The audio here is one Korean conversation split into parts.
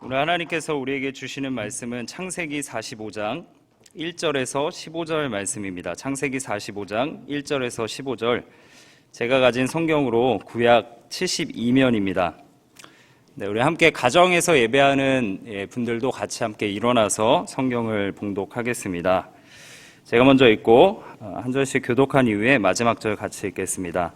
오늘 하나님께서 우리에게 주시는 말씀은 창세기 45장 1절에서 15절 말씀입니다. 창세기 45장 1절에서 15절, 제가 가진 성경으로 구약 72면입니다. 네, 우리 함께 가정에서 예배하는 분들도 같이 함께 일어나서 성경을 봉독하겠습니다. 제가 먼저 읽고 한 절씩 교독한 이후에 마지막 절 같이 읽겠습니다.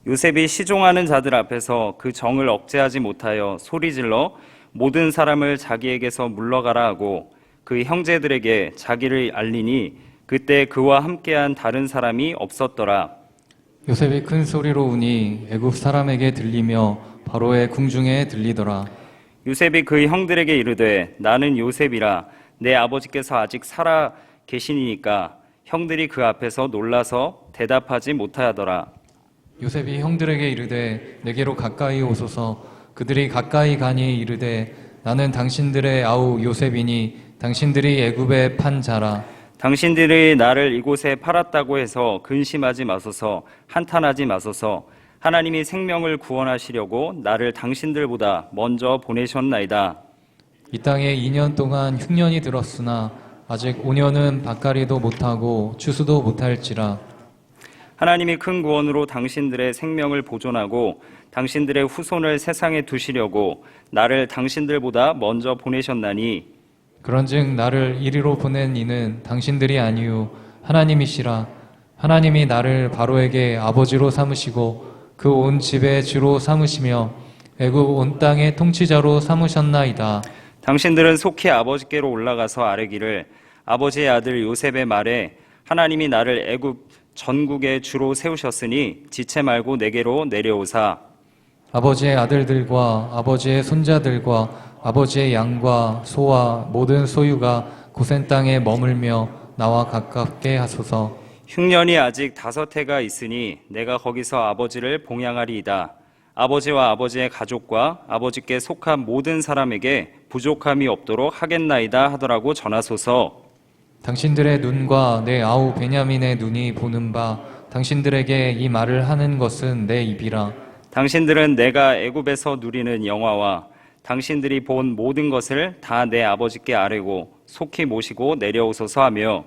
요셉이 시종하는 자들 앞에서 그 정을 억제하지 못하여 소리질러 모든 사람을 자기에게서 물러가라 하고 그 형제들에게 자기를 알리니 그때 그와 함께한 다른 사람이 없었더라. 요셉이 큰 소리로 우니 애굽 사람에게 들리며 바로의 궁중에 들리더라. 요셉이 그 형들에게 이르되 나는 요셉이라 내 아버지께서 아직 살아 계시니까 형들이 그 앞에서 놀라서 대답하지 못하더라. 요셉이 형들에게 이르되 내게로 가까이 오소서. 그들이 가까이 가니 이르되 나는 당신들의 아우 요셉이니 당신들이 애굽에 판 자라. 당신들이 나를 이곳에 팔았다고 해서 근심하지 마소서, 한탄하지 마소서. 하나님이 생명을 구원하시려고 나를 당신들보다 먼저 보내셨나이다. 이 땅에 2년 동안 흉년이 들었으나 아직 5년은 밭갈이도 못하고 추수도 못할지라. 하나님이 큰 구원으로 당신들의 생명을 보존하고 당신들의 후손을 세상에 두시려고 나를 당신들보다 먼저 보내셨나니 그런즉 나를 이리로 보낸 이는 당신들이 아니요 하나님이시라. 하나님이 나를 바로에게 아버지로 삼으시고 그 온 집의 주로 삼으시며 애굽 온 땅의 통치자로 삼으셨나이다. 당신들은 속히 아버지께로 올라가서 아뢰기를 아버지의 아들 요셉의 말에 하나님이 나를 애굽 전국의 주로 세우셨으니 지체 말고 내게로 내려오사 아버지의 아들들과 아버지의 손자들과 아버지의 양과 소와 모든 소유가 고센 땅에 머물며 나와 가깝게 하소서. 흉년이 아직 5해가 있으니 내가 거기서 아버지를 봉양하리이다. 아버지와 아버지의 가족과 아버지께 속한 모든 사람에게 부족함이 없도록 하겠나이다 하더라고 전하소서. 당신들의 눈과 내 아우 베냐민의 눈이 보는 바 당신들에게 이 말을 하는 것은 내 입이라. 당신들은 내가 애굽에서 누리는 영화와 당신들이 본 모든 것을 다 내 아버지께 아뢰고 속히 모시고 내려오소서 하며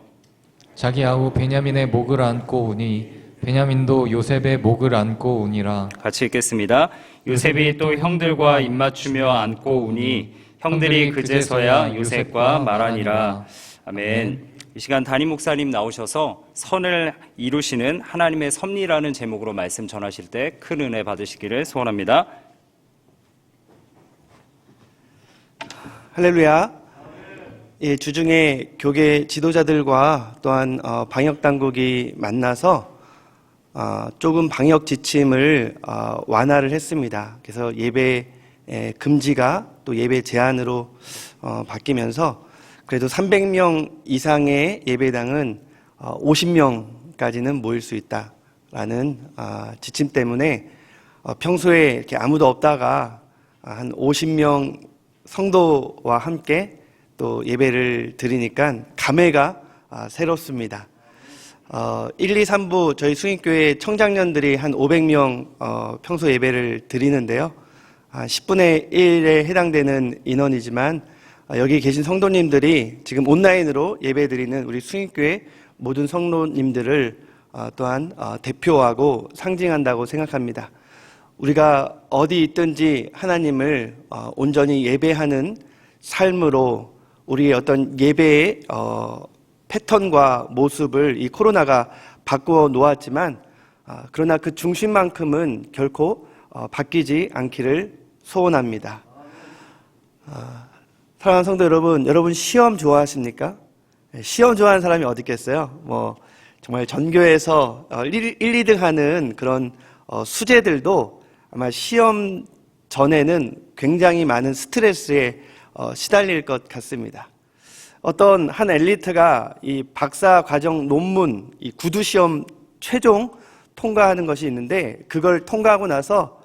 자기 아우 베냐민의 목을 안고 오니 베냐민도 요셉의 목을 안고 오니라. 같이 읽겠습니다. 요셉이 또 형들과 입맞추며 안고 오니 형들이 그제서야 요셉과 말하니라. 아멘. 이 시간 담임 목사님 나오셔서 선을 이루시는 하나님의 섭리라는 제목으로 말씀 전하실 때 큰 은혜 받으시기를 소원합니다. 할렐루야. 예, 주중에 교계 지도자들과 또한 방역 당국이 만나서 조금 방역 지침을 완화를 했습니다. 그래서 예배 금지가 또 예배 제한으로 바뀌면서 그래도 300명 이상의 예배당은 50명까지는 모일 수 있다라는 지침 때문에 평소에 이렇게 아무도 없다가 한 50명 성도와 함께 또 예배를 드리니까 감회가 새롭습니다. 1, 2, 3부 저희 수익교회 청장년들이 한 500명 평소 예배를 드리는데요. 10분의 1에 해당되는 인원이지만 여기 계신 성도님들이 지금 온라인으로 예배드리는 우리 수익교회 모든 성도님들을 또한 대표하고 상징한다고 생각합니다. 우리가 어디 있든지 하나님을 온전히 예배하는 삶으로 우리의 어떤 예배의 패턴과 모습을 이 코로나가 바꾸어 놓았지만 그러나 그 중심만큼은 결코 바뀌지 않기를 소원합니다. 사랑하는 성도 여러분 시험 좋아하십니까? 시험 좋아하는 사람이 어디 있겠어요? 정말 전교에서 1, 2등 하는 그런 수재들도 아마 시험 전에는 굉장히 많은 스트레스에 시달릴 것 같습니다. 어떤 한 엘리트가 이 박사 과정 논문, 이 구두 시험 최종 통과하는 것이 있는데 그걸 통과하고 나서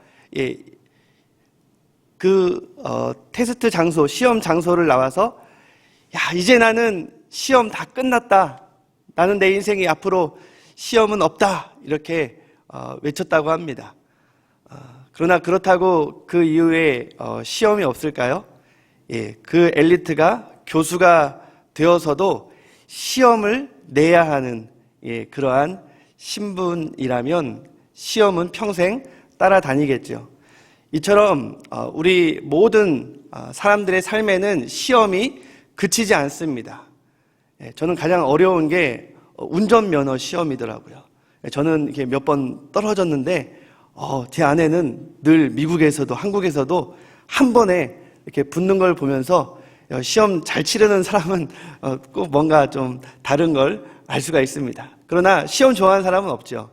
테스트 장소, 시험 장소를 나와서 이제 나는 시험 다 끝났다. 나는 내 인생이 앞으로 시험은 없다. 이렇게 외쳤다고 합니다. 그러나 그렇다고 그 이후에 시험이 없을까요? 그 엘리트가 교수가 되어서도 시험을 내야 하는 그러한 신분이라면 시험은 평생 따라다니겠죠. 이처럼 우리 모든 사람들의 삶에는 시험이 그치지 않습니다. 저는 가장 어려운 게 운전면허 시험이더라고요. 저는 이렇게 몇 번 떨어졌는데 제 아내는 늘 미국에서도 한국에서도 한 번에 이렇게 붙는 걸 보면서 시험 잘 치르는 사람은 꼭 뭔가 좀 다른 걸 알 수가 있습니다. 그러나 시험 좋아하는 사람은 없죠.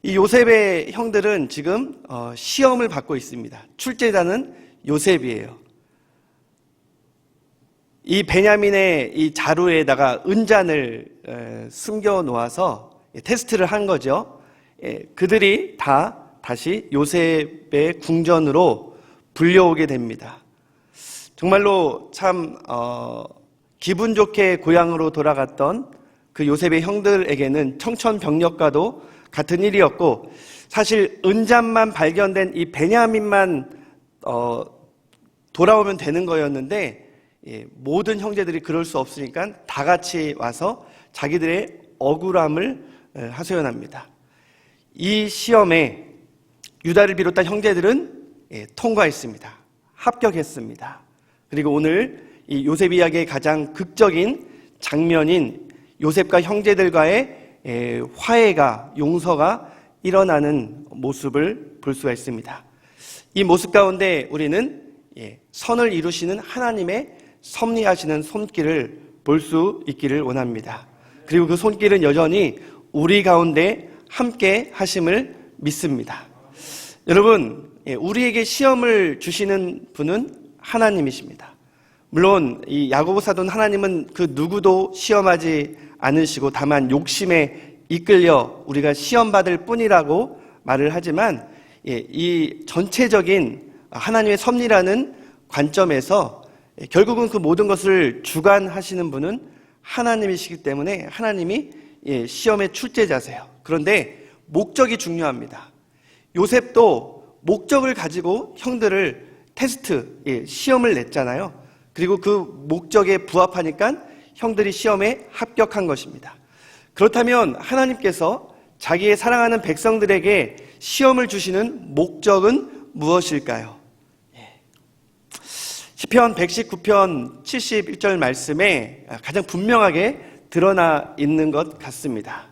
이 요셉의 형들은 지금 시험을 받고 있습니다. 출제자는 요셉이에요. 이 베냐민의 이 자루에다가 은잔을 숨겨 놓아서 테스트를 한 거죠. 그들이 다 다시 요셉의 궁전으로 불려오게 됩니다. 정말로 참 기분 좋게 고향으로 돌아갔던 그 요셉의 형들에게는 청천벽력과도 같은 일이었고, 사실 은잔만 발견된 이 베냐민만 돌아오면 되는 거였는데 모든 형제들이 그럴 수 없으니까 다 같이 와서 자기들의 억울함을 하소연합니다. 이 시험에 유다를 비롯한 형제들은 통과했습니다. 합격했습니다. 그리고 오늘 이 요셉 이야기의 가장 극적인 장면인 요셉과 형제들과의 화해가, 용서가 일어나는 모습을 볼 수가 있습니다. 이 모습 가운데 우리는 선을 이루시는 하나님의 섭리하시는 손길을 볼 수 있기를 원합니다. 그리고 그 손길은 여전히 우리 가운데 함께 하심을 믿습니다. 여러분, 우리에게 시험을 주시는 분은 하나님이십니다. 물론 이 야고보 사도는 하나님은 그 누구도 시험하지 않으시고 다만 욕심에 이끌려 우리가 시험받을 뿐이라고 말을 하지만, 이 전체적인 하나님의 섭리라는 관점에서 결국은 그 모든 것을 주관하시는 분은 하나님이시기 때문에 하나님이 시험의 출제자세요. 그런데 목적이 중요합니다. 요셉도 목적을 가지고 형들을 테스트, 시험을 냈잖아요. 그리고 그 목적에 부합하니까 형들이 시험에 합격한 것입니다. 그렇다면 하나님께서 자기의 사랑하는 백성들에게 시험을 주시는 목적은 무엇일까요? 시편 119편 71절 말씀에 가장 분명하게 드러나 있는 것 같습니다.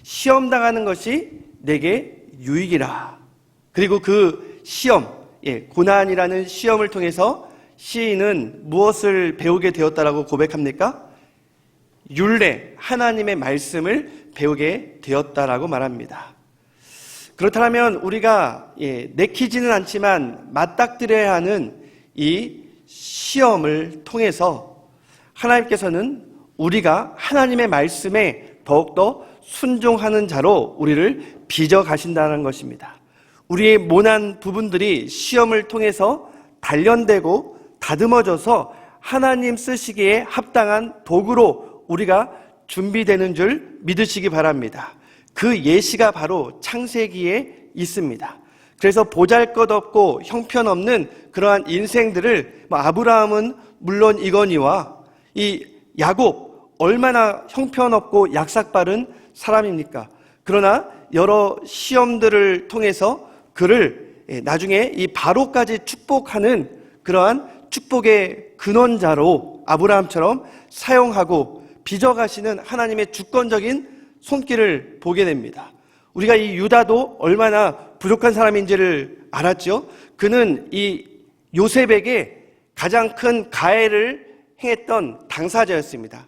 시험 당하는 것이 내게 유익이라. 그리고 그 시험, 고난이라는 시험을 통해서 시인은 무엇을 배우게 되었다라고 고백합니까? 율례, 하나님의 말씀을 배우게 되었다라고 말합니다. 그렇다면 우리가 내키지는 않지만 맞닥뜨려야 하는 이 시험을 통해서 하나님께서는 우리가 하나님의 말씀에 더욱더 순종하는 자로 우리를 빚어 가신다는 것입니다. 우리의 모난 부분들이 시험을 통해서 단련되고 다듬어져서 하나님 쓰시기에 합당한 도구로 우리가 준비되는 줄 믿으시기 바랍니다. 그 예시가 바로 창세기에 있습니다. 그래서 보잘것없고 형편없는 그러한 인생들을 아브라함은 물론 이거니와 이 야곱 얼마나 형편없고 약삭빠른 사람입니까? 그러나 여러 시험들을 통해서 그를 나중에 이 바로까지 축복하는 그러한 축복의 근원자로 아브라함처럼 사용하고 빚어가시는 하나님의 주권적인 손길을 보게 됩니다. 우리가 이 유다도 얼마나 부족한 사람인지를 알았죠. 그는 이 요셉에게 가장 큰 가해를 행했던 당사자였습니다.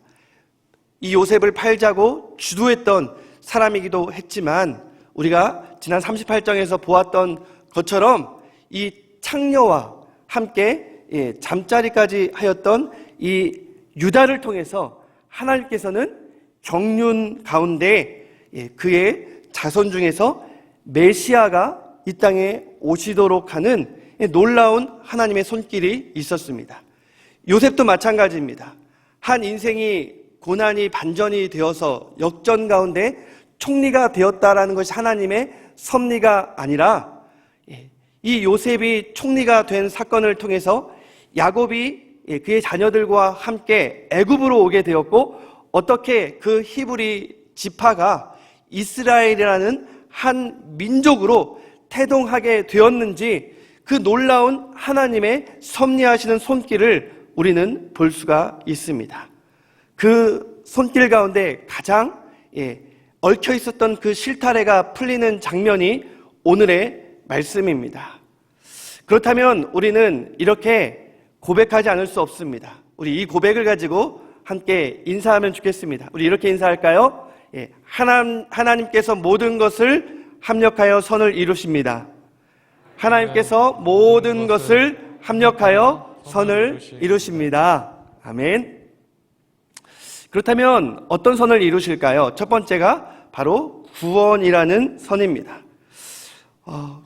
이 요셉을 팔자고 주도했던 사람이기도 했지만 우리가 지난 38장에서 보았던 것처럼 이 창녀와 함께 잠자리까지 하였던 이 유다를 통해서 하나님께서는 경륜 가운데 그의 자손 중에서 메시아가 이 땅에 오시도록 하는 놀라운 하나님의 손길이 있었습니다. 요셉도 마찬가지입니다. 한 인생이 고난이 반전이 되어서 역전 가운데 총리가 되었다라는 것이 하나님의 섭리가 아니라 이 요셉이 총리가 된 사건을 통해서 야곱이 그의 자녀들과 함께 애굽으로 오게 되었고 어떻게 그 히브리 지파가 이스라엘이라는 한 민족으로 태동하게 되었는지 그 놀라운 하나님의 섭리하시는 손길을 우리는 볼 수가 있습니다. 그 손길 가운데 가장 얽혀 있었던 그 실타래가 풀리는 장면이 오늘의 말씀입니다. 그렇다면 우리는 이렇게 고백하지 않을 수 없습니다. 우리 이 고백을 가지고 함께 인사하면 좋겠습니다. 우리 이렇게 인사할까요? 하나님께서 모든 것을 합력하여 선을 이루십니다. 하나님께서 모든 것을 합력하여 선을 이루십니다. 아멘. 그렇다면 어떤 선을 이루실까요? 첫 번째가 바로 구원이라는 선입니다.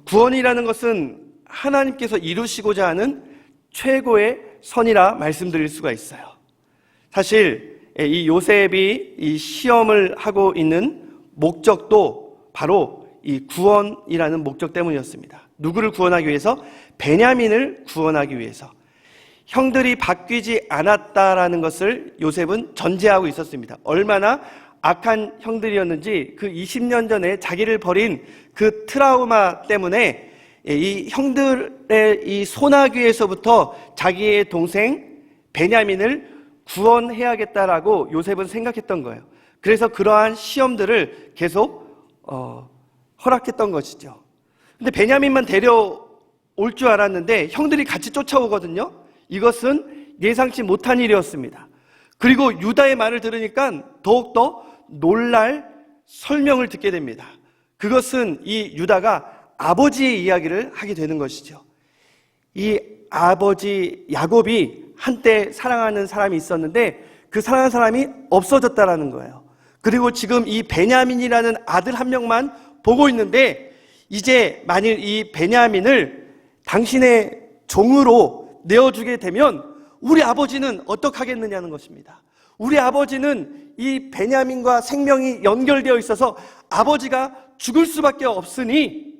구원이라는 것은 하나님께서 이루시고자 하는 최고의 선이라 말씀드릴 수가 있어요. 사실 이 요셉이 이 시험을 하고 있는 목적도 바로 이 구원이라는 목적 때문이었습니다. 누구를 구원하기 위해서? 베냐민을 구원하기 위해서. 형들이 바뀌지 않았다라는 것을 요셉은 전제하고 있었습니다. 얼마나 악한 형들이었는지 그 20년 전에 자기를 버린 그 트라우마 때문에 이 형들의 이 소나귀에서부터 자기의 동생 베냐민을 구원해야겠다라고 요셉은 생각했던 거예요. 그래서 그러한 시험들을 계속 허락했던 것이죠. 근데 베냐민만 데려올 줄 알았는데 형들이 같이 쫓아오거든요. 이것은 예상치 못한 일이었습니다. 그리고 유다의 말을 들으니까 더욱더 놀랄 설명을 듣게 됩니다. 그것은 이 유다가 아버지의 이야기를 하게 되는 것이죠. 이 아버지 야곱이 한때 사랑하는 사람이 있었는데 그 사랑하는 사람이 없어졌다라는 거예요. 그리고 지금 이 베냐민이라는 아들 한 명만 보고 있는데 이제 만일 이 베냐민을 당신의 종으로 내어주게 되면 우리 아버지는 어떡하겠느냐는 것입니다. 우리 아버지는 이 베냐민과 생명이 연결되어 있어서 아버지가 죽을 수밖에 없으니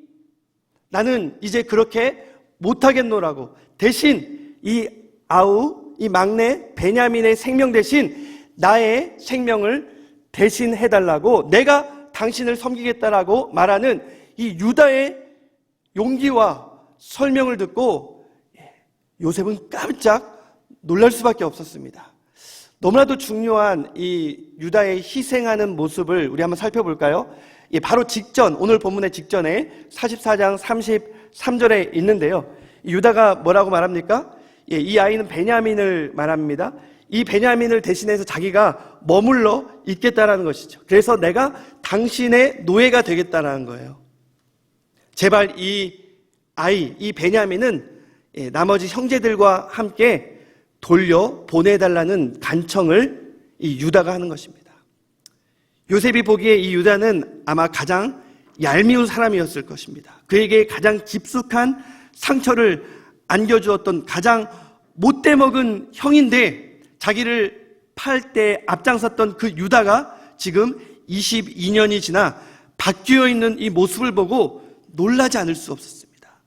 나는 이제 그렇게 못하겠노라고 대신 이 막내 베냐민의 생명 대신 나의 생명을 대신 해달라고 내가 당신을 섬기겠다라고 말하는 이 유다의 용기와 설명을 듣고 요셉은 깜짝 놀랄 수밖에 없었습니다. 너무나도 중요한 이 유다의 희생하는 모습을 우리 한번 살펴볼까요? 바로 직전, 오늘 본문의 직전에 44장 33절에 있는데요. 유다가 뭐라고 말합니까? 이 아이는 베냐민을 말합니다. 이 베냐민을 대신해서 자기가 머물러 있겠다라는 것이죠. 그래서 내가 당신의 노예가 되겠다라는 거예요. 제발 이 베냐민은 나머지 형제들과 함께 돌려 보내달라는 간청을 이 유다가 하는 것입니다. 요셉이 보기에 이 유다는 아마 가장 얄미운 사람이었을 것입니다. 그에게 가장 깊숙한 상처를 안겨주었던 가장 못돼 먹은 형인데 자기를 팔 때 앞장섰던 그 유다가 지금 22년이 지나 바뀌어 있는 이 모습을 보고 놀라지 않을 수 없었습니다.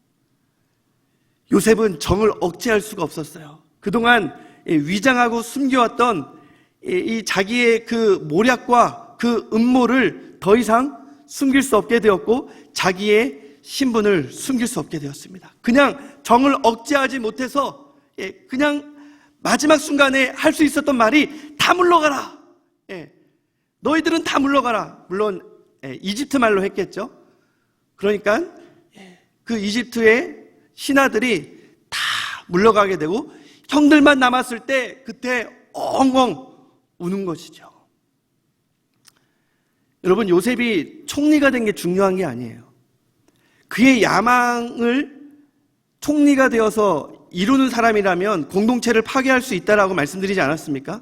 요셉은 정을 억제할 수가 없었어요. 그동안 위장하고 숨겨왔던 이 자기의 그 모략과 그 음모를 더 이상 숨길 수 없게 되었고 자기의 신분을 숨길 수 없게 되었습니다. 그냥 정을 억제하지 못해서 그냥 마지막 순간에 할 수 있었던 말이 다 물러가라. 너희들은 다 물러가라. 물론 이집트 말로 했겠죠. 그러니까 그 이집트의 신하들이 다 물러가게 되고 형들만 남았을 때 그때 엉엉 우는 것이죠. 여러분, 요셉이 총리가 된 게 중요한 게 아니에요. 그의 야망을 총리가 되어서 이루는 사람이라면 공동체를 파괴할 수 있다라고 말씀드리지 않았습니까?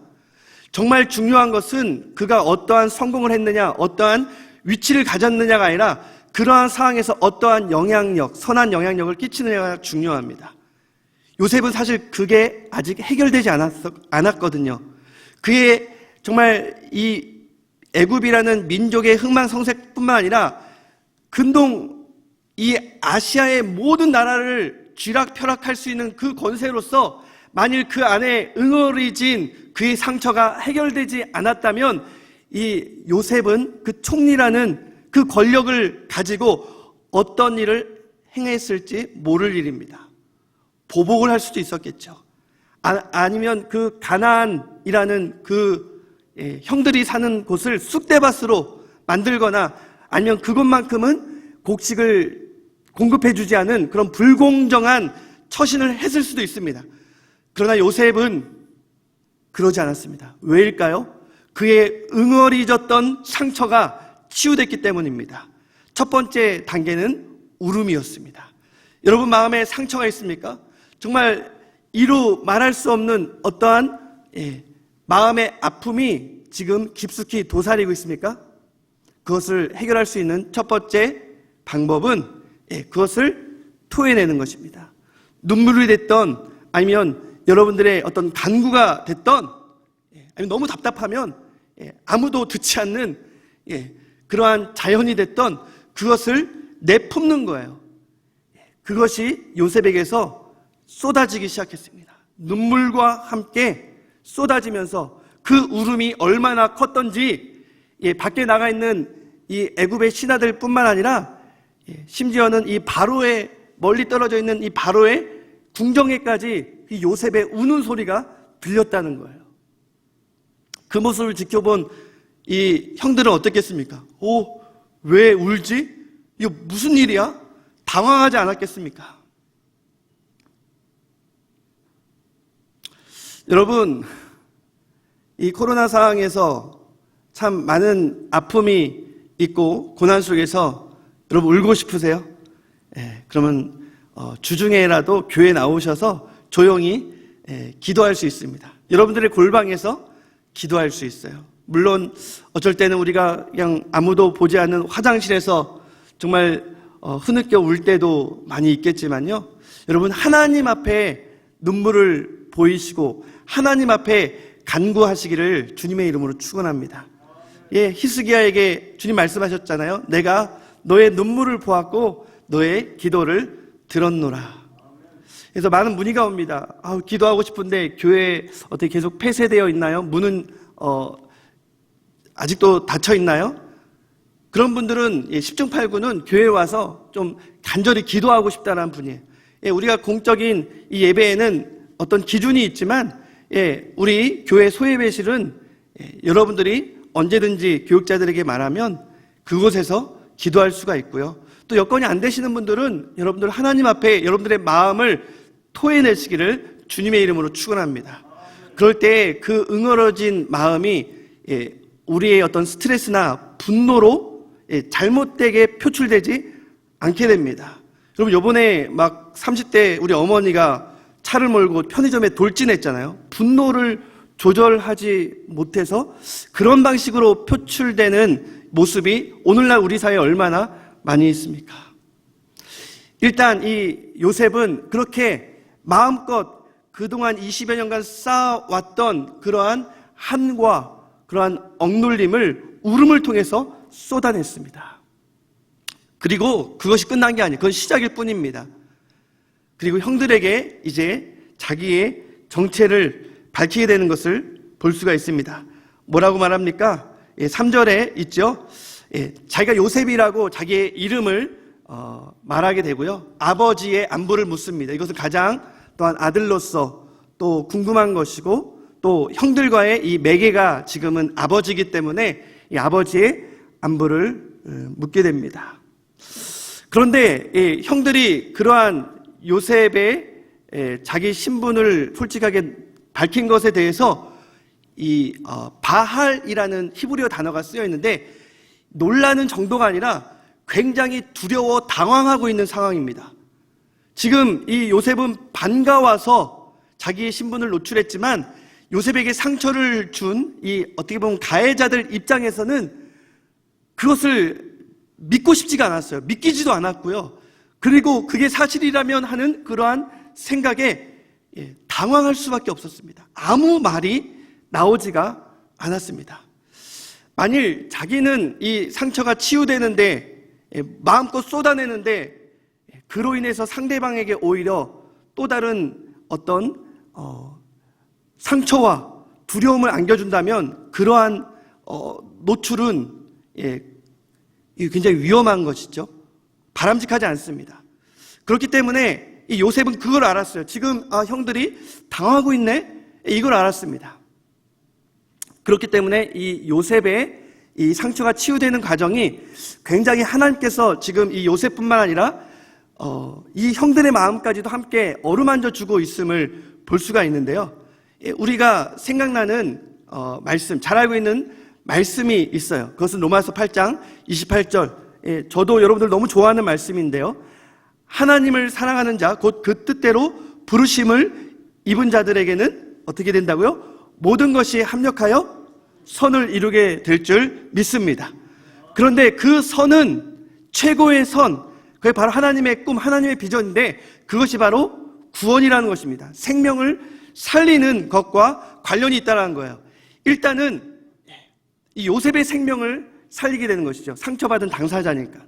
정말 중요한 것은 그가 어떠한 성공을 했느냐, 어떠한 위치를 가졌느냐가 아니라 그러한 상황에서 어떠한 영향력, 선한 영향력을 끼치느냐가 중요합니다. 요셉은 사실 그게 아직 해결되지 않았거든요. 그의 정말 이 애굽이라는 민족의 흥망성쇠뿐만 아니라 근동 이 아시아의 모든 나라를 쥐락펴락할 수 있는 그 권세로서 만일 그 안에 응어리진 그의 상처가 해결되지 않았다면 이 요셉은 그 총리라는 그 권력을 가지고 어떤 일을 행했을지 모를 일입니다. 보복을 할 수도 있었겠죠. 아니면 그 가나안이라는 그 형들이 사는 곳을 쑥대밭으로 만들거나 아니면 그것만큼은 곡식을 공급해주지 않은 그런 불공정한 처신을 했을 수도 있습니다. 그러나 요셉은 그러지 않았습니다. 왜일까요? 그의 응어리졌던 상처가 치유됐기 때문입니다. 첫 번째 단계는 울음이었습니다. 여러분 마음에 상처가 있습니까? 정말 이루 말할 수 없는 어떠한 마음의 아픔이 지금 깊숙이 도사리고 있습니까? 그것을 해결할 수 있는 첫 번째 방법은 그것을 토해내는 것입니다. 눈물이 됐던 아니면 여러분들의 어떤 간구가 됐던 아니면 너무 답답하면 아무도 듣지 않는 그러한 자연이 됐던 그것을 내품는 거예요. 그것이 요셉에게서 쏟아지기 시작했습니다. 눈물과 함께 쏟아지면서 그 울음이 얼마나 컸던지 밖에 나가 있는 이 애굽의 신하들 뿐만 아니라 심지어는 이 바로의 멀리 떨어져 있는 이 바로의 궁정에까지 이 요셉의 우는 소리가 들렸다는 거예요. 그 모습을 지켜본 이 형들은 어떻겠습니까? 왜 울지? 이거 무슨 일이야? 당황하지 않았겠습니까? 여러분, 이 코로나 상황에서 참 많은 아픔이 있고 고난 속에서 여러분 울고 싶으세요? 그러면 주중에라도 교회 나오셔서 조용히 기도할 수 있습니다. 여러분들의 골방에서 기도할 수 있어요. 물론 어쩔 때는 우리가 그냥 아무도 보지 않는 화장실에서 정말 흐느껴 울 때도 많이 있겠지만요. 여러분 하나님 앞에 눈물을 보이시고 하나님 앞에 간구하시기를 주님의 이름으로 축원합니다. 히스기야에게 주님 말씀하셨잖아요. 내가 너의 눈물을 보았고 너의 기도를 들었노라. 그래서 많은 문의가 옵니다. 기도하고 싶은데 교회 어떻게 계속 폐쇄되어 있나요? 문은 아직도 닫혀 있나요? 그런 분들은 10중 8구는 교회에 와서 좀 간절히 기도하고 싶다는 분이에요. 우리가 공적인 이 예배에는 어떤 기준이 있지만 우리 교회 소예배실은 여러분들이 언제든지 교육자들에게 말하면 그곳에서 기도할 수가 있고요. 또 여건이 안 되시는 분들은 여러분들 하나님 앞에 여러분들의 마음을 토해내시기를 주님의 이름으로 축원합니다. 그럴 때 그 응어러진 마음이 우리의 어떤 스트레스나 분노로 잘못되게 표출되지 않게 됩니다. 여러분 요번에 막 30대 우리 어머니가 차를 몰고 편의점에 돌진했잖아요. 분노를 조절하지 못해서 그런 방식으로 표출되는 모습이 오늘날 우리 사회에 얼마나 많이 있습니까? 일단 이 요셉은 그렇게 마음껏 그동안 20여 년간 쌓아왔던 그러한 한과 그러한 억눌림을 울음을 통해서 쏟아냈습니다. 그리고 그것이 끝난 게 아니에요. 그건 시작일 뿐입니다. 그리고 형들에게 이제 자기의 정체를 밝히게 되는 것을 볼 수가 있습니다. 뭐라고 말합니까? 3절에 있죠. 자기가 요셉이라고 자기의 이름을 말하게 되고요. 아버지의 안부를 묻습니다. 이것은 가장 또한 아들로서 또 궁금한 것이고 또 형들과의 이 매개가 지금은 아버지이기 때문에 이 아버지의 안부를 묻게 됩니다. 그런데 형들이 그러한 요셉의 자기 신분을 솔직하게 밝힌 것에 대해서 이 바할이라는 히브리어 단어가 쓰여 있는데 놀라는 정도가 아니라 굉장히 두려워 당황하고 있는 상황입니다. 지금 이 요셉은 반가워서 자기의 신분을 노출했지만 요셉에게 상처를 준 이 어떻게 보면 가해자들 입장에서는 그것을 믿고 싶지가 않았어요. 믿기지도 않았고요. 그리고 그게 사실이라면 하는 그러한 생각에 당황할 수밖에 없었습니다. 아무 말이 나오지가 않았습니다. 만일 자기는 이 상처가 치유되는데 마음껏 쏟아내는데 그로 인해서 상대방에게 오히려 또 다른 어떤 상처와 두려움을 안겨준다면 그러한 노출은 굉장히 위험한 것이죠. 바람직하지 않습니다. 그렇기 때문에 이 요셉은 그걸 알았어요. 지금 형들이 당하고 있네? 이걸 알았습니다. 그렇기 때문에 이 요셉의 이 상처가 치유되는 과정이 굉장히 하나님께서 지금 이 요셉뿐만 아니라 이 형들의 마음까지도 함께 어루만져 주고 있음을 볼 수가 있는데요. 우리가 생각나는 말씀, 잘 알고 있는 말씀이 있어요. 그것은 로마서 8장 28절. 저도 여러분들 너무 좋아하는 말씀인데요. 하나님을 사랑하는 자, 곧 그 뜻대로 부르심을 입은 자들에게는 어떻게 된다고요? 모든 것이 합력하여 선을 이루게 될 줄 믿습니다. 그런데 그 선은 최고의 선, 그게 바로 하나님의 꿈, 하나님의 비전인데 그것이 바로 구원이라는 것입니다. 생명을 살리는 것과 관련이 있다는 거예요. 일단은 이 요셉의 생명을 살리게 되는 것이죠. 상처받은 당사자니까.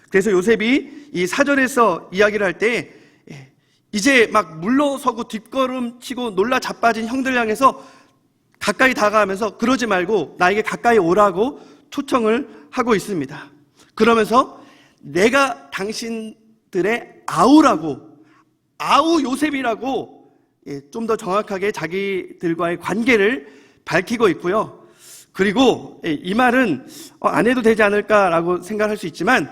그래서 요셉이 이 4절에서 이야기를 할 때 이제 막 물러서고 뒷걸음치고 놀라 자빠진 형들 향해서 가까이 다가가면서 그러지 말고 나에게 가까이 오라고 초청을 하고 있습니다. 그러면서 내가 당신들의 아우라고, 아우 요셉이라고 좀 더 정확하게 자기들과의 관계를 밝히고 있고요. 그리고 이 말은 안 해도 되지 않을까라고 생각할 수 있지만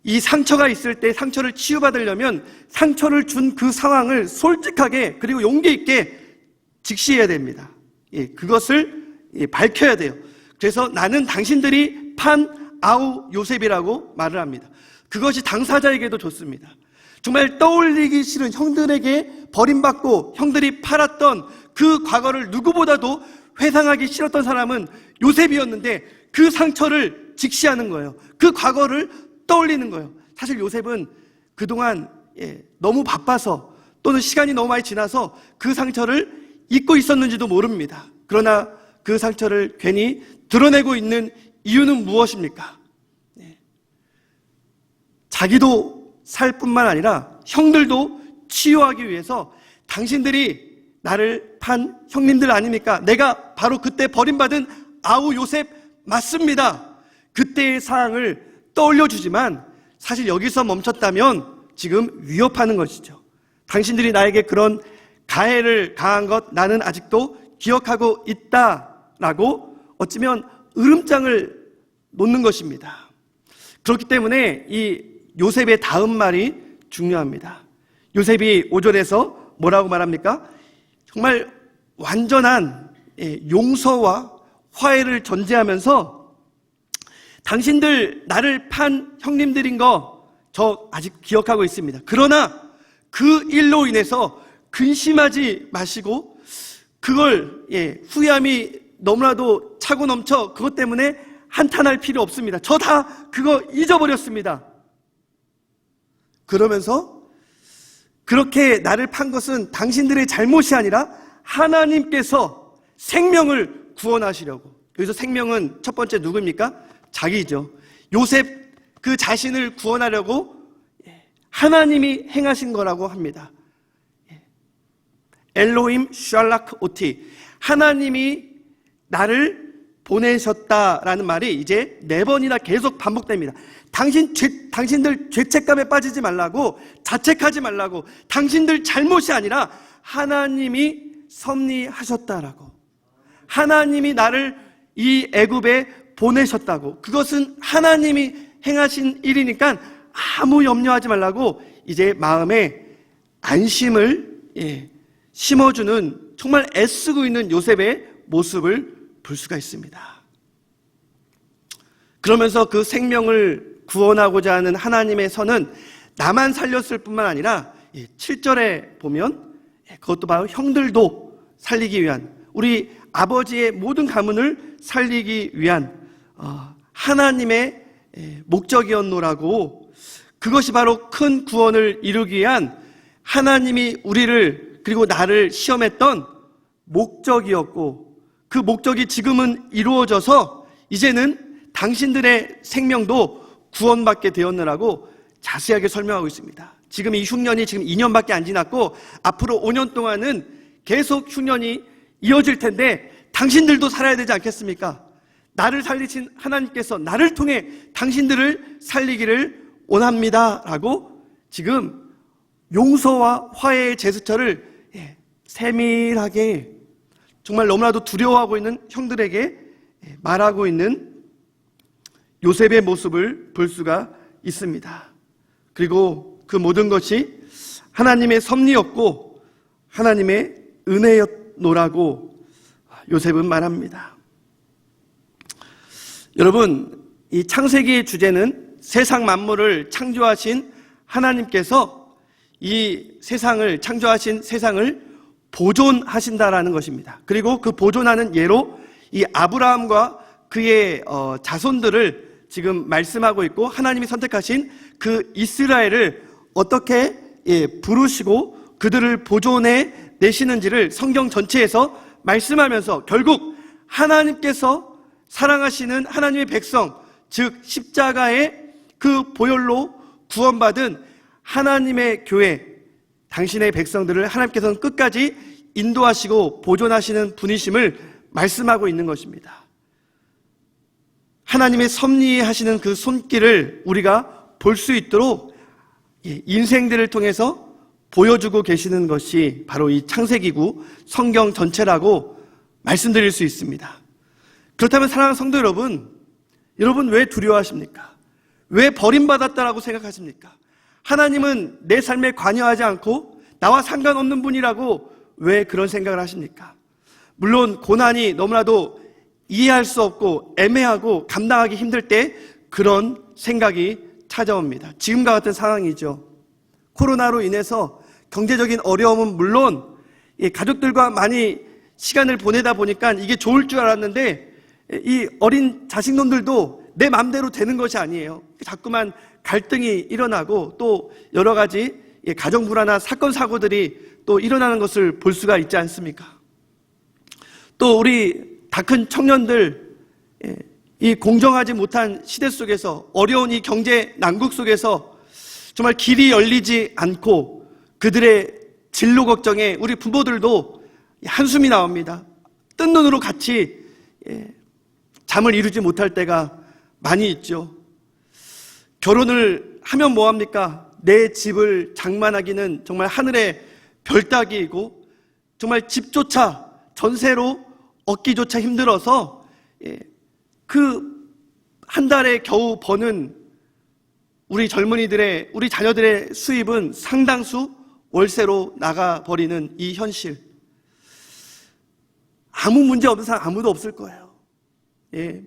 이 상처가 있을 때 상처를 치유받으려면 상처를 준 그 상황을 솔직하게 그리고 용기 있게 직시해야 됩니다. 그것을 밝혀야 돼요. 그래서 나는 당신들이 판 아우 요셉이라고 말을 합니다. 그것이 당사자에게도 좋습니다. 정말 떠올리기 싫은 형들에게 버림받고 형들이 팔았던 그 과거를 누구보다도 회상하기 싫었던 사람은 요셉이었는데 그 상처를 직시하는 거예요. 그 과거를 떠올리는 거예요. 사실 요셉은 그동안 너무 바빠서 또는 시간이 너무 많이 지나서 그 상처를 잊고 있었는지도 모릅니다. 그러나 그 상처를 괜히 드러내고 있는 이유는 무엇입니까? 자기도 살 뿐만 아니라 형들도 치유하기 위해서 당신들이 나를 판 형님들 아닙니까? 내가 바로 그때 버림받은 아우 요셉 맞습니다. 그때의 상황을 떠올려주지만 사실 여기서 멈췄다면 지금 위협하는 것이죠. 당신들이 나에게 그런 가해를 가한 것 나는 아직도 기억하고 있다라고 어쩌면 으름장을 놓는 것입니다. 그렇기 때문에 이 요셉의 다음 말이 중요합니다. 요셉이 5절에서 뭐라고 말합니까? 정말 완전한 용서와 화해를 전제하면서 당신들 나를 판 형님들인 거 저 아직 기억하고 있습니다. 그러나 그 일로 인해서 근심하지 마시고 그걸 후회함이 너무나도 차고 넘쳐 그것 때문에 한탄할 필요 없습니다. 저 다 그거 잊어버렸습니다. 그러면서 그렇게 나를 판 것은 당신들의 잘못이 아니라 하나님께서 생명을 구원하시려고. 여기서 생명은 첫 번째 누구입니까? 자기죠. 요셉 그 자신을 구원하려고 하나님이 행하신 거라고 합니다. 엘로힘 샬락 오티, 하나님이 나를 보내셨다라는 말이 이제 4번이나 계속 반복됩니다. 당신들 죄책감에 빠지지 말라고, 자책하지 말라고, 당신들 잘못이 아니라 하나님이 섭리하셨다라고, 하나님이 나를 이 애굽에 보내셨다고, 그것은 하나님이 행하신 일이니까 아무 염려하지 말라고 이제 마음에 안심을 심어주는, 정말 애쓰고 있는 요셉의 모습을 볼 수가 있습니다. 그러면서 그 생명을 구원하고자 하는 하나님의 선은 나만 살렸을 뿐만 아니라 7절에 보면 그것도 바로 형들도 살리기 위한, 우리 아버지의 모든 가문을 살리기 위한 하나님의 목적이었노라고, 그것이 바로 큰 구원을 이루기 위한 하나님이 우리를 그리고 나를 시험했던 목적이었고, 그 목적이 지금은 이루어져서 이제는 당신들의 생명도 구원받게 되었느라고 자세하게 설명하고 있습니다. 지금 이 흉년이 지금 2년밖에 안 지났고 앞으로 5년 동안은 계속 흉년이 이어질 텐데 당신들도 살아야 되지 않겠습니까? 나를 살리신 하나님께서 나를 통해 당신들을 살리기를 원합니다 라고 지금 용서와 화해의 제스처를 세밀하게 정말 너무나도 두려워하고 있는 형들에게 말하고 있는 요셉의 모습을 볼 수가 있습니다. 그리고 그 모든 것이 하나님의 섭리였고 하나님의 은혜였노라고 요셉은 말합니다. 여러분, 이 창세기의 주제는 세상 만물을 창조하신 하나님께서 이 세상을 창조하신 세상을 보존하신다라는 것입니다. 그리고 그 보존하는 예로 이 아브라함과 그의 자손들을 지금 말씀하고 있고 하나님이 선택하신 그 이스라엘을 어떻게 부르시고 그들을 보존해 내시는지를 성경 전체에서 말씀하면서 결국 하나님께서 사랑하시는 하나님의 백성, 즉 십자가의 그 보혈로 구원받은 하나님의 교회, 당신의 백성들을 하나님께서는 끝까지 인도하시고 보존하시는 분이심을 말씀하고 있는 것입니다. 하나님의 섭리하시는 그 손길을 우리가 볼 수 있도록 인생들을 통해서 보여주고 계시는 것이 바로 이 창세기구 성경 전체라고 말씀드릴 수 있습니다. 그렇다면 사랑하는 성도 여러분, 여러분 왜 두려워하십니까? 왜 버림받았다라고 생각하십니까? 하나님은 내 삶에 관여하지 않고 나와 상관없는 분이라고 왜 그런 생각을 하십니까? 물론 고난이 너무나도 이해할 수 없고 애매하고 감당하기 힘들 때 그런 생각이 찾아옵니다. 지금과 같은 상황이죠. 코로나로 인해서 경제적인 어려움은 물론 가족들과 많이 시간을 보내다 보니까 이게 좋을 줄 알았는데 이 어린 자식놈들도 내 마음대로 되는 것이 아니에요. 자꾸만 갈등이 일어나고 또 여러 가지 가정 불화나 사건 사고들이 또 일어나는 것을 볼 수가 있지 않습니까? 또 우리 다 큰 청년들, 이 공정하지 못한 시대 속에서 어려운 이 경제 난국 속에서 정말 길이 열리지 않고 그들의 진로 걱정에 우리 부모들도 한숨이 나옵니다. 뜬 눈으로 같이 잠을 이루지 못할 때가 많이 있죠. 결혼을 하면 뭐합니까? 내 집을 장만하기는 정말 하늘의 별 따기이고 정말 집조차 전세로 얻기조차 힘들어서 그 한 달에 겨우 버는 우리 젊은이들의, 우리 자녀들의 수입은 상당수 월세로 나가버리는 이 현실. 아무 문제 없는 사람 아무도 없을 거예요.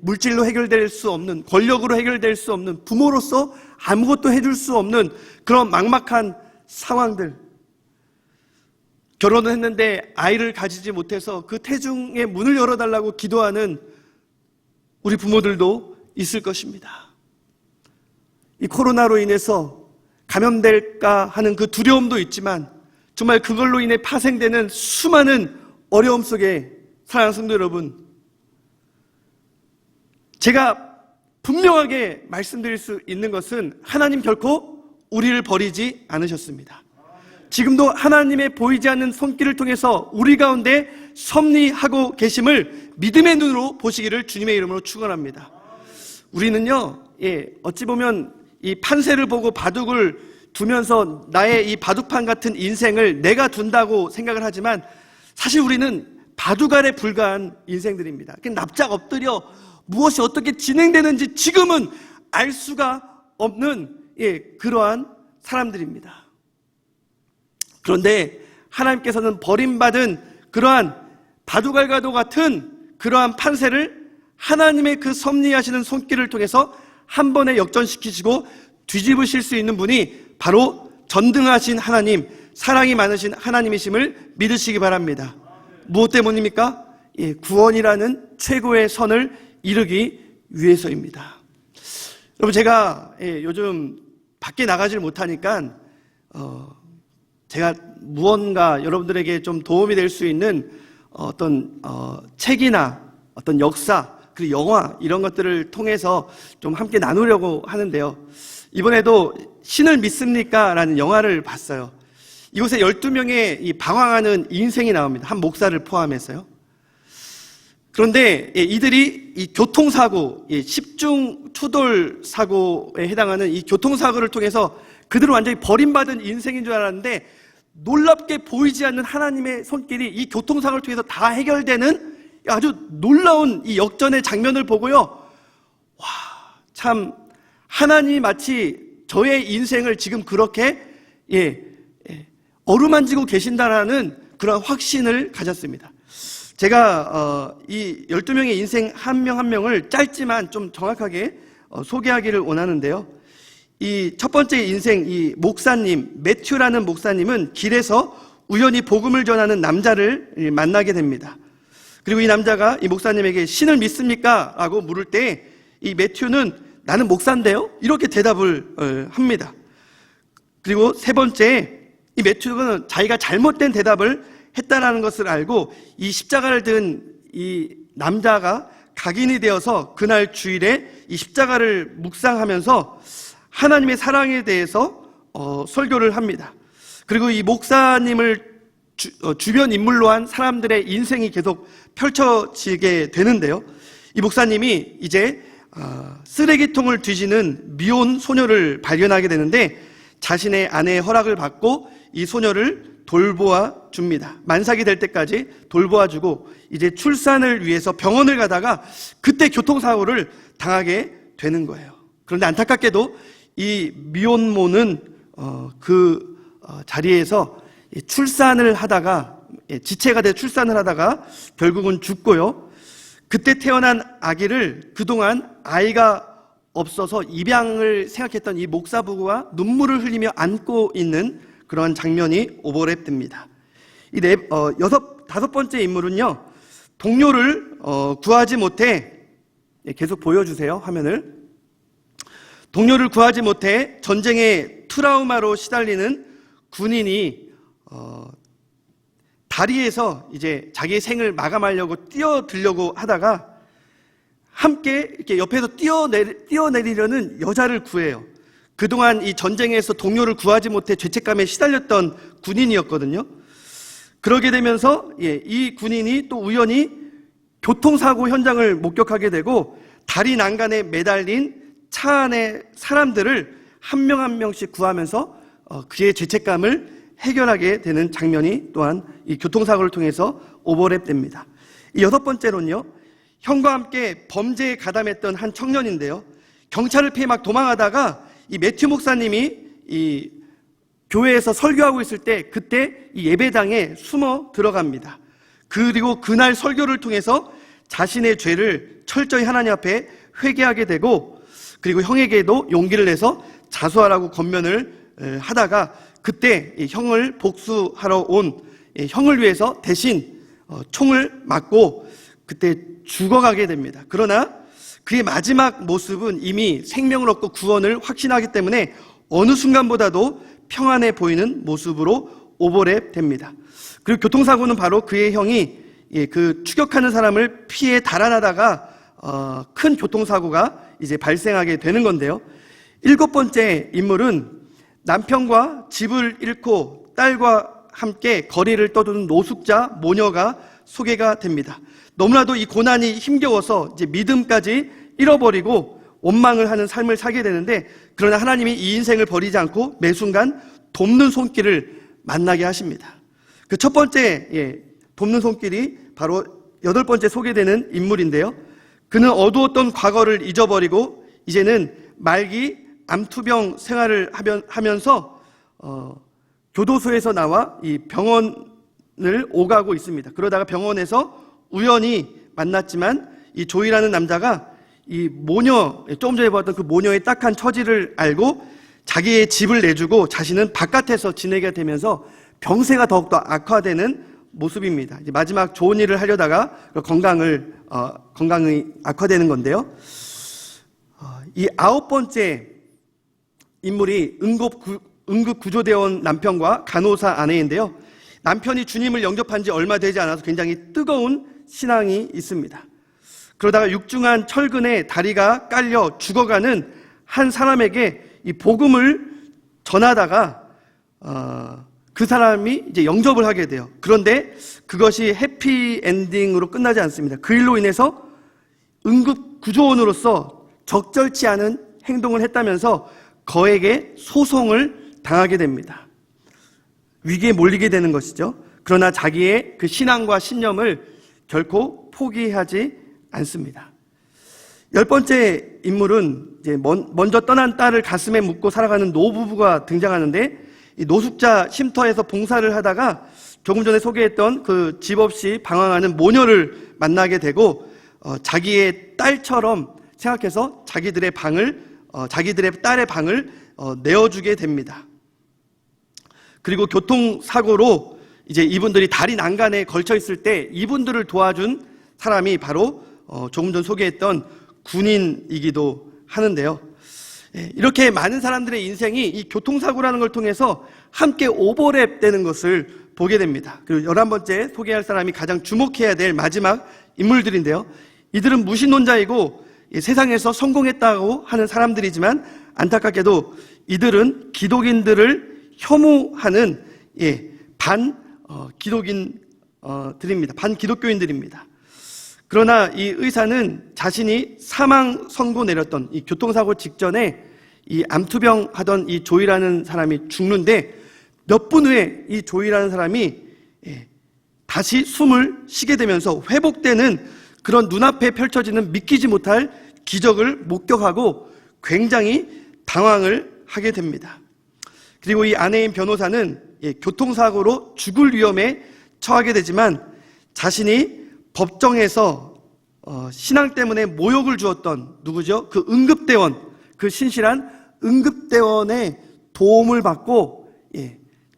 물질로 해결될 수 없는, 권력으로 해결될 수 없는, 부모로서 아무것도 해줄 수 없는 그런 막막한 상황들. 결혼을 했는데 아이를 가지지 못해서 그 태중의 문을 열어달라고 기도하는 우리 부모들도 있을 것입니다. 이 코로나로 인해서 감염될까 하는 그 두려움도 있지만 정말 그걸로 인해 파생되는 수많은 어려움 속에 사랑하는 성도 여러분, 제가 분명하게 말씀드릴 수 있는 것은 하나님 결코 우리를 버리지 않으셨습니다. 지금도 하나님의 보이지 않는 손길을 통해서 우리 가운데 섭리하고 계심을 믿음의 눈으로 보시기를 주님의 이름으로 축원합니다. 우리는요, 어찌 보면 이 판세를 보고 바둑을 두면서 나의 이 바둑판 같은 인생을 내가 둔다고 생각을 하지만 사실 우리는 바둑 아래 불과한 인생들입니다. 납작 엎드려 무엇이 어떻게 진행되는지 지금은 알 수가 없는 그러한 사람들입니다. 그런데 하나님께서는 버림받은 그러한 바둑알과도 같은 그러한 판세를 하나님의 그 섭리하시는 손길을 통해서 한 번에 역전시키시고 뒤집으실 수 있는 분이 바로 전등하신 하나님, 사랑이 많으신 하나님이심을 믿으시기 바랍니다. 무엇 때문입니까? 구원이라는 최고의 선을 이루기 위해서입니다. 여러분, 제가 요즘 밖에 나가질 못하니까 제가 무언가 여러분들에게 좀 도움이 될 수 있는 어떤 책이나 어떤 역사, 그리고 영화 이런 것들을 통해서 좀 함께 나누려고 하는데요. 이번에도 신을 믿습니까? 라는 영화를 봤어요. 이곳에 12명의 이 방황하는 인생이 나옵니다. 한 목사를 포함해서요. 그런데 이들이 이 교통사고, 10중 추돌 사고에 해당하는 이 교통사고를 통해서 그들은 완전히 버림받은 인생인 줄 알았는데 놀랍게 보이지 않는 하나님의 손길이 이 교통사고를 통해서 다 해결되는 아주 놀라운 이 역전의 장면을 보고요. 와, 참 하나님이 마치 저의 인생을 지금 그렇게 어루만지고 계신다라는 그런 확신을 가졌습니다. 제가 이 12명의 인생 한 명 한 명을 짧지만 좀 정확하게 소개하기를 원하는데요. 이 첫 번째 인생, 이 목사님, 매튜라는 목사님은 길에서 우연히 복음을 전하는 남자를 만나게 됩니다. 그리고 이 남자가 이 목사님에게 신을 믿습니까? 라고 물을 때 이 매튜는 나는 목사인데요? 이렇게 대답을 합니다. 그리고 세 번째, 이 매튜는 자기가 잘못된 대답을 했다라는 것을 알고 이 십자가를 든 이 남자가 각인이 되어서 그날 주일에 이 십자가를 묵상하면서 하나님의 사랑에 대해서 설교를 합니다. 그리고 이 목사님을 주변 인물로 한 사람들의 인생이 계속 펼쳐지게 되는데요. 이 목사님이 이제 쓰레기통을 뒤지는 미혼 소녀를 발견하게 되는데 자신의 아내의 허락을 받고 이 소녀를 돌보아 줍니다. 만삭이 될 때까지 돌보아 주고 이제 출산을 위해서 병원을 가다가 그때 교통사고를 당하게 되는 거예요. 그런데 안타깝게도 이 미혼모는 자리에서 출산을 하다가 지체가 돼 출산을 하다가 결국은 죽고요. 그때 태어난 아기를 그동안 아이가 없어서 입양을 생각했던 이 목사 부부가 눈물을 흘리며 안고 있는 그런 장면이 오버랩됩니다. 이 다섯 번째 인물은요, 동료를 구하지 못해, 계속 보여주세요, 화면을. 동료를 구하지 못해 전쟁의 트라우마로 시달리는 군인이 다리에서 이제 자기의 생을 마감하려고 뛰어들려고 하다가 함께 이렇게 옆에서 뛰어내리려는 여자를 구해요. 그동안 이 전쟁에서 동료를 구하지 못해 죄책감에 시달렸던 군인이었거든요. 그러게 되면서 이 군인이 또 우연히 교통사고 현장을 목격하게 되고 다리 난간에 매달린 차 안의 사람들을 한 명 한 명씩 구하면서 그의 죄책감을 해결하게 되는 장면이 또한 이 교통사고를 통해서 오버랩됩니다. 이 여섯 번째로는요, 형과 함께 범죄에 가담했던 한 청년인데요, 경찰을 피해 막 도망하다가 이 매튜 목사님이 이 교회에서 설교하고 있을 때 그때 이 예배당에 숨어 들어갑니다. 그리고 그날 설교를 통해서 자신의 죄를 철저히 하나님 앞에 회개하게 되고 그리고 형에게도 용기를 내서 자수하라고 권면을 하다가 그때 형을 복수하러 온 형을 위해서 대신 총을 맞고 그때 죽어가게 됩니다. 그러나 그의 마지막 모습은 이미 생명을 얻고 구원을 확신하기 때문에 어느 순간보다도 평안해 보이는 모습으로 오버랩 됩니다. 그리고 교통사고는 바로 그의 형이 그 추격하는 사람을 피해 달아나다가 큰 교통사고가 이제 발생하게 되는 건데요. 일곱 번째 인물은 남편과 집을 잃고 딸과 함께 거리를 떠도는 노숙자 모녀가 소개가 됩니다. 너무나도 이 고난이 힘겨워서 이제 믿음까지 잃어버리고 원망을 하는 삶을 살게 되는데 그러나 하나님이 이 인생을 버리지 않고 매 순간 돕는 손길을 만나게 하십니다. 그 첫 번째 돕는 손길이 바로 여덟 번째 소개되는 인물인데요. 그는 어두웠던 과거를 잊어버리고 이제는 말기 암투병 생활을 하면서 교도소에서 나와 이 병원을 오가고 있습니다. 그러다가 병원에서 우연히 만났지만 이 조이라는 남자가 이 모녀, 조금 전에 봤던 그 모녀의 딱한 처지를 알고 자기의 집을 내주고 자신은 바깥에서 지내게 되면서 병세가 더욱더 악화되는 모습입니다. 이제 마지막 좋은 일을 하려다가 건강이 악화되는 건데요. 이 아홉 번째 인물이 응급구조대원 남편과 간호사 아내인데요. 남편이 주님을 영접한 지 얼마 되지 않아서 굉장히 뜨거운 신앙이 있습니다. 그러다가 육중한 철근에 다리가 깔려 죽어가는 한 사람에게 이 복음을 전하다가 그 사람이 이제 영접을 하게 돼요. 그런데 그것이 해피 엔딩으로 끝나지 않습니다. 그 일로 인해서 응급 구조원으로서 적절치 않은 행동을 했다면서 거액의 소송을 당하게 됩니다. 위기에 몰리게 되는 것이죠. 그러나 자기의 그 신앙과 신념을 결코 포기하지 않습니다. 10번째 인물은 이제 먼저 떠난 딸을 가슴에 묻고 살아가는 노부부가 등장하는데, 이 노숙자 쉼터에서 봉사를 하다가 조금 전에 소개했던 그 집 없이 방황하는 모녀를 만나게 되고, 자기의 딸처럼 생각해서 자기들의 딸의 방을 내어주게 됩니다. 그리고 교통사고로 이제 이분들이 다리 난간에 걸쳐 있을 때 이분들을 도와준 사람이 바로 조금 전 소개했던 군인이기도 하는데요. 이렇게 많은 사람들의 인생이 이 교통사고라는 걸 통해서 함께 오버랩 되는 것을 보게 됩니다. 그리고 11번째 소개할 사람이 가장 주목해야 될 마지막 인물들인데요. 이들은 무신론자이고 세상에서 성공했다고 하는 사람들이지만, 안타깝게도 이들은 기독인들을 혐오하는 반기독교인들입니다. 그러나 이 의사는 자신이 사망 선고 내렸던 이 교통사고 직전에 이 암투병 하던 이 조이라는 사람이 죽는데, 몇 분 후에 이 조이라는 사람이 다시 숨을 쉬게 되면서 회복되는 그런 눈앞에 펼쳐지는 믿기지 못할 기적을 목격하고 굉장히 당황을 하게 됩니다. 그리고 이 아내인 변호사는 교통사고로 죽을 위험에 처하게 되지만, 자신이 법정에서 신앙 때문에 모욕을 주었던 누구죠? 그 응급대원, 그 신실한 응급대원의 도움을 받고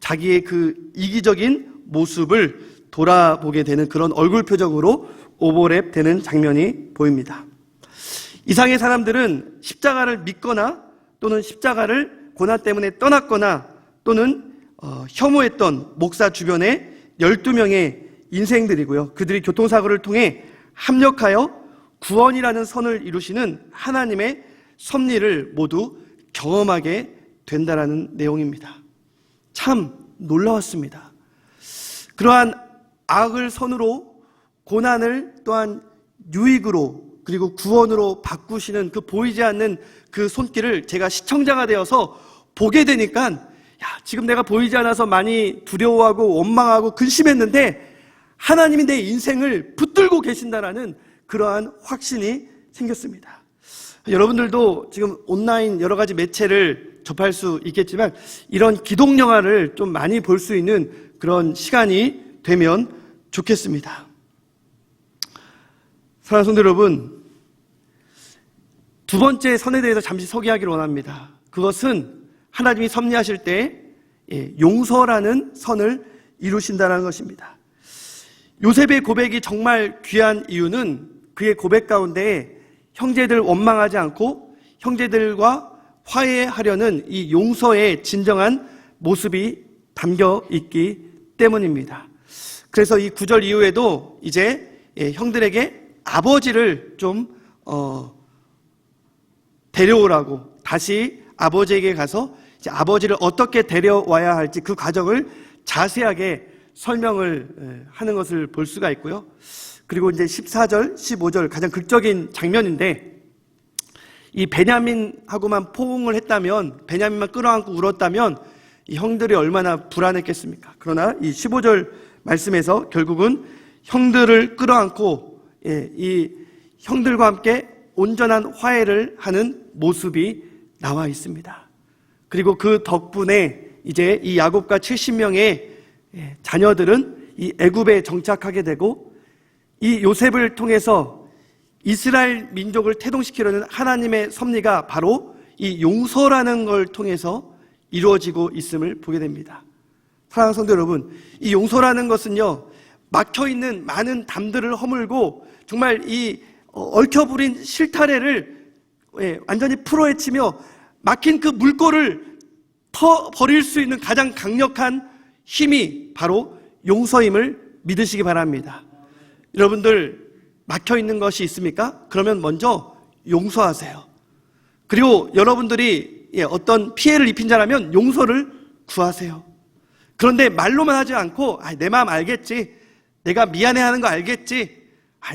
자기의 그 이기적인 모습을 돌아보게 되는 그런 얼굴 표정으로 오버랩 되는 장면이 보입니다. 이상의 사람들은 십자가를 믿거나 또는 십자가를 고난 때문에 떠났거나 또는 혐오했던 목사 주변의 12명의 인생들이고요. 그들이 교통사고를 통해 합력하여 구원이라는 선을 이루시는 하나님의 섭리를 모두 경험하게 된다라는 내용입니다. 참 놀라웠습니다. 그러한 악을 선으로, 고난을 또한 유익으로, 그리고 구원으로 바꾸시는 그 보이지 않는 그 손길을 제가 시청자가 되어서 보게 되니까, 지금 내가 보이지 않아서 많이 두려워하고 원망하고 근심했는데 하나님이 내 인생을 붙들고 계신다라는 그러한 확신이 생겼습니다. 여러분들도 지금 온라인 여러 가지 매체를 접할 수 있겠지만, 이런 기독 영화를 좀 많이 볼 수 있는 그런 시간이 되면 좋겠습니다. 사랑하는 성도 여러분, 두 번째 선에 대해서 잠시 소개하기를 원합니다. 그것은 하나님이 섭리하실 때 용서라는 선을 이루신다는 것입니다. 요셉의 고백이 정말 귀한 이유는 그의 고백 가운데 형제들 원망하지 않고 형제들과 화해하려는 이 용서의 진정한 모습이 담겨 있기 때문입니다. 그래서 이 9절 이후에도 이제 형들에게 아버지를 좀 데려오라고, 다시 아버지에게 가서 이제 아버지를 어떻게 데려와야 할지 그 과정을 자세하게 설명을 하는 것을 볼 수가 있고요. 그리고 이제 14절, 15절 가장 극적인 장면인데, 이 베냐민하고만 포옹을 했다면, 베냐민만 끌어안고 울었다면 이 형들이 얼마나 불안했겠습니까? 그러나 이 15절 말씀에서 결국은 형들을 끌어안고 이 형들과 함께 온전한 화해를 하는 모습이 나와 있습니다. 그리고 그 덕분에 이제 이 야곱과 70명의 자녀들은 이 애굽에 정착하게 되고, 이 요셉을 통해서 이스라엘 민족을 태동시키려는 하나님의 섭리가 바로 이 용서라는 걸 통해서 이루어지고 있음을 보게 됩니다. 사랑하는 성도 여러분, 이 용서라는 것은요, 막혀있는 많은 담들을 허물고 정말 이 얽혀부린 실타래를 완전히 풀어헤치며 막힌 그 물꼬를 터버릴 수 있는 가장 강력한 힘이 바로 용서임을 믿으시기 바랍니다. 여러분들 막혀있는 것이 있습니까? 그러면 먼저 용서하세요. 그리고 여러분들이 어떤 피해를 입힌 자라면 용서를 구하세요. 그런데 말로만 하지 않고 내 마음 알겠지, 내가 미안해하는 거 알겠지,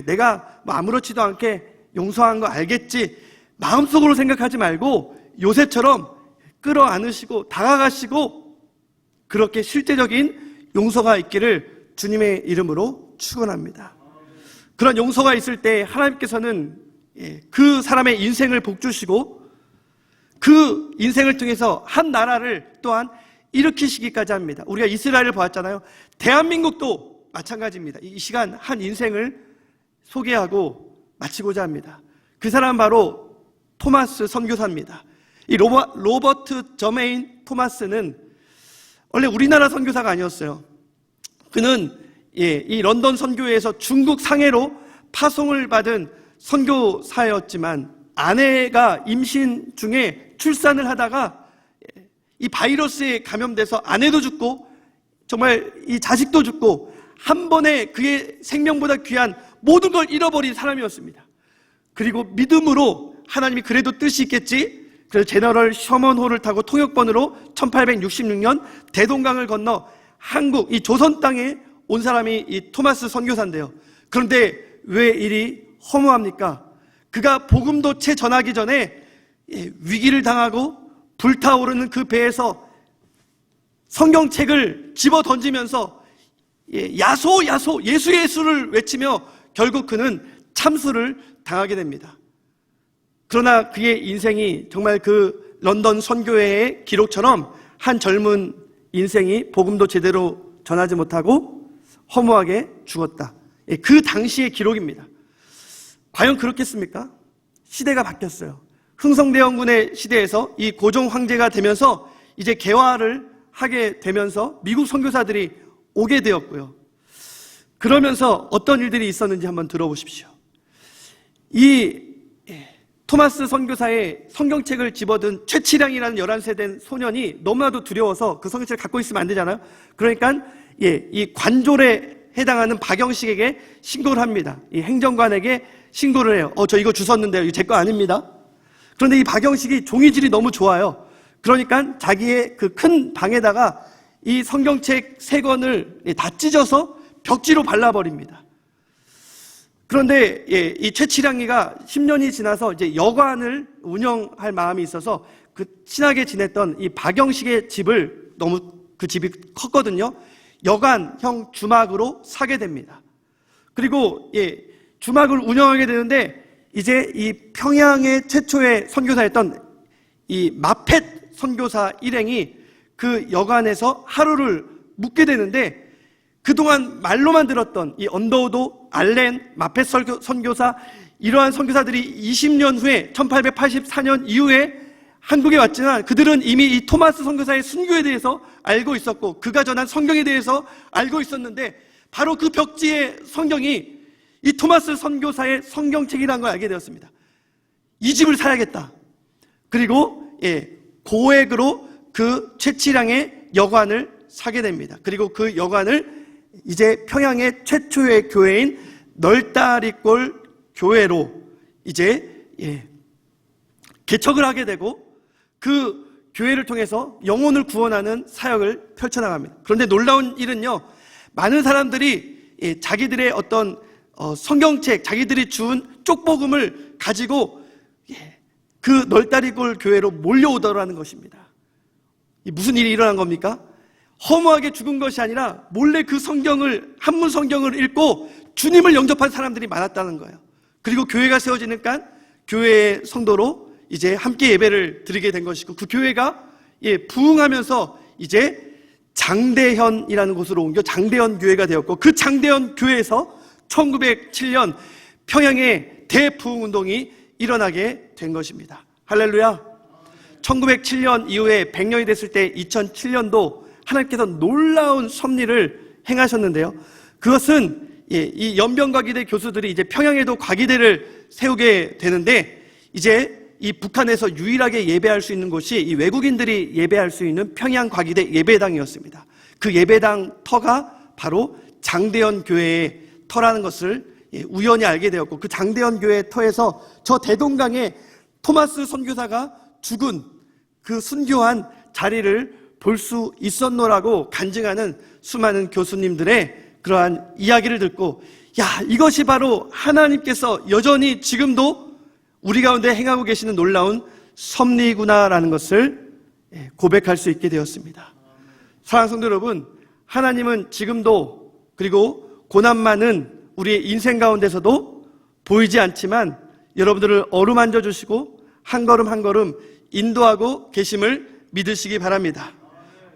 내가 뭐 아무렇지도 않게 용서한 거 알겠지, 마음속으로 생각하지 말고 요셉처럼 끌어안으시고 다가가시고 그렇게 실제적인 용서가 있기를 주님의 이름으로 축원합니다. 그런 용서가 있을 때 하나님께서는 그 사람의 인생을 복주시고 그 인생을 통해서 한 나라를 또한 일으키시기까지 합니다. 우리가 이스라엘을 보았잖아요. 대한민국도 마찬가지입니다. 이 시간 한 인생을 소개하고 마치고자 합니다. 그 사람 바로 토마스 선교사입니다. 이 로버트 저메인 토마스는 원래 우리나라 선교사가 아니었어요. 그는 이 런던 선교회에서 중국 상해로 파송을 받은 선교사였지만 아내가 임신 중에 출산을 하다가 이 바이러스에 감염돼서 아내도 죽고 정말 이 자식도 죽고 한 번에 그의 생명보다 귀한 모든 걸 잃어버린 사람이었습니다. 그리고 믿음으로 하나님이 그래도 뜻이 있겠지, 그래서 제너럴 셔먼호를 타고 통역번으로 1866년 대동강을 건너 한국 이 조선 땅에 온 사람이 이 토마스 선교사인데요. 그런데 왜 이리 허무합니까? 그가 복음도 채 전하기 전에 위기를 당하고 불타오르는 그 배에서 성경책을 집어 던지면서 야소 야소 예수 예수를 외치며 결국 그는 참수를 당하게 됩니다. 그러나 그의 인생이 정말 그 런던 선교회의 기록처럼 한 젊은 인생이 복음도 제대로 전하지 못하고 허무하게 죽었다. 그 당시의 기록입니다. 과연 그렇겠습니까? 시대가 바뀌었어요. 흥성대원군의 시대에서 이 고종 황제가 되면서 이제 개화를 하게 되면서 미국 선교사들이 오게 되었고요. 그러면서 어떤 일들이 있었는지 한번 들어보십시오. 이 토마스 선교사의 성경책을 집어든 최치량이라는 11세 된 소년이 너무나도 두려워서 그 성경책을 갖고 있으면 안 되잖아요. 그러니까 이 관졸에 해당하는 박영식에게 신고를 합니다. 이 행정관에게 신고를 해요. 저 이거 주웠는데요. 이거 제 거 아닙니다. 그런데 이 박영식이 종이질이 너무 좋아요. 그러니까 자기의 그 큰 방에다가 이 성경책 3권을 다 찢어서 벽지로 발라버립니다. 그런데 이 최치량이가 10년이 지나서 이제 여관을 운영할 마음이 있어서 그 친하게 지냈던 이 박영식의 집을, 너무 그 집이 컸거든요. 여관형 주막으로 사게 됩니다. 그리고 주막을 운영하게 되는데 이제 이 평양의 최초의 선교사였던 이 마펫 선교사 일행이 그 여관에서 하루를 묵게 되는데 그동안 말로만 들었던 이 언더우드, 알렌, 마펫 선교사, 이러한 선교사들이 20년 후에 1884년 이후에 한국에 왔지만 그들은 이미 이 토마스 선교사의 순교에 대해서 알고 있었고 그가 전한 성경에 대해서 알고 있었는데 바로 그 벽지의 성경이 이 토마스 선교사의 성경책이라는 걸 알게 되었습니다. 이 집을 사야겠다. 그리고 고액으로 그 최치량의 여관을 사게 됩니다. 그리고 그 여관을 이제 평양의 최초의 교회인 널다리골 교회로 이제 개척을 하게 되고 그 교회를 통해서 영혼을 구원하는 사역을 펼쳐나갑니다. 그런데 놀라운 일은요, 많은 사람들이 자기들의 어떤 성경책, 자기들이 준 쪽복음을 가지고 그 널다리골 교회로 몰려오더라는 것입니다. 무슨 일이 일어난 겁니까? 허무하게 죽은 것이 아니라 몰래 그 성경을, 한문 성경을 읽고 주님을 영접한 사람들이 많았다는 거예요. 그리고 교회가 세워지니까 교회의 성도로 이제 함께 예배를 드리게 된 것이고 그 교회가 부흥하면서 이제 장대현이라는 곳으로 옮겨 장대현 교회가 되었고 그 장대현 교회에서 1907년 평양의 대부흥운동이 일어나게 된 것입니다. 할렐루야. 1907년 이후에 100년이 됐을 때 2007년도 하나님께서 놀라운 섭리를 행하셨는데요. 그것은 이 연변과기대 교수들이 이제 평양에도 과기대를 세우게 되는데 이제 이 북한에서 유일하게 예배할 수 있는 곳이 이 외국인들이 예배할 수 있는 평양 과기대 예배당이었습니다. 그 예배당 터가 바로 장대현 교회의 터라는 것을 우연히 알게 되었고 그 장대현 교회 터에서 저 대동강에 토마스 선교사가 죽은 그 순교한 자리를 볼 수 있었노라고 간증하는 수많은 교수님들의 그러한 이야기를 듣고, 야, 이것이 바로 하나님께서 여전히 지금도 우리 가운데 행하고 계시는 놀라운 섭리구나라는 것을 고백할 수 있게 되었습니다. 사랑하는 성도 여러분, 하나님은 지금도, 그리고 고난 많은 우리의 인생 가운데서도 보이지 않지만 여러분들을 어루만져 주시고 한 걸음 한 걸음 인도하고 계심을 믿으시기 바랍니다.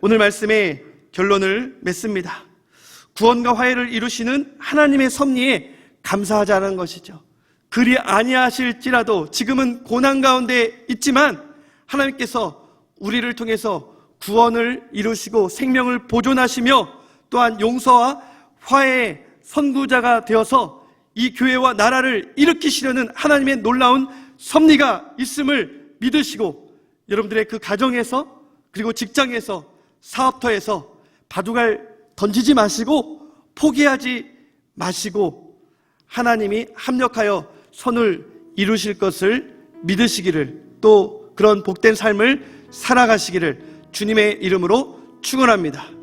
오늘 말씀의 결론을 맺습니다. 구원과 화해를 이루시는 하나님의 섭리에 감사하자는 것이죠. 그리 아니하실지라도 지금은 고난 가운데 있지만 하나님께서 우리를 통해서 구원을 이루시고 생명을 보존하시며 또한 용서와 화해의 선구자가 되어서 이 교회와 나라를 일으키시려는 하나님의 놀라운 섭리가 있음을 믿으시고 여러분들의 그 가정에서, 그리고 직장에서, 사업터에서 바둑알 던지지 마시고 포기하지 마시고 하나님이 합력하여 선을 이루실 것을 믿으시기를, 또 그런 복된 삶을 살아가시기를 주님의 이름으로 축원합니다.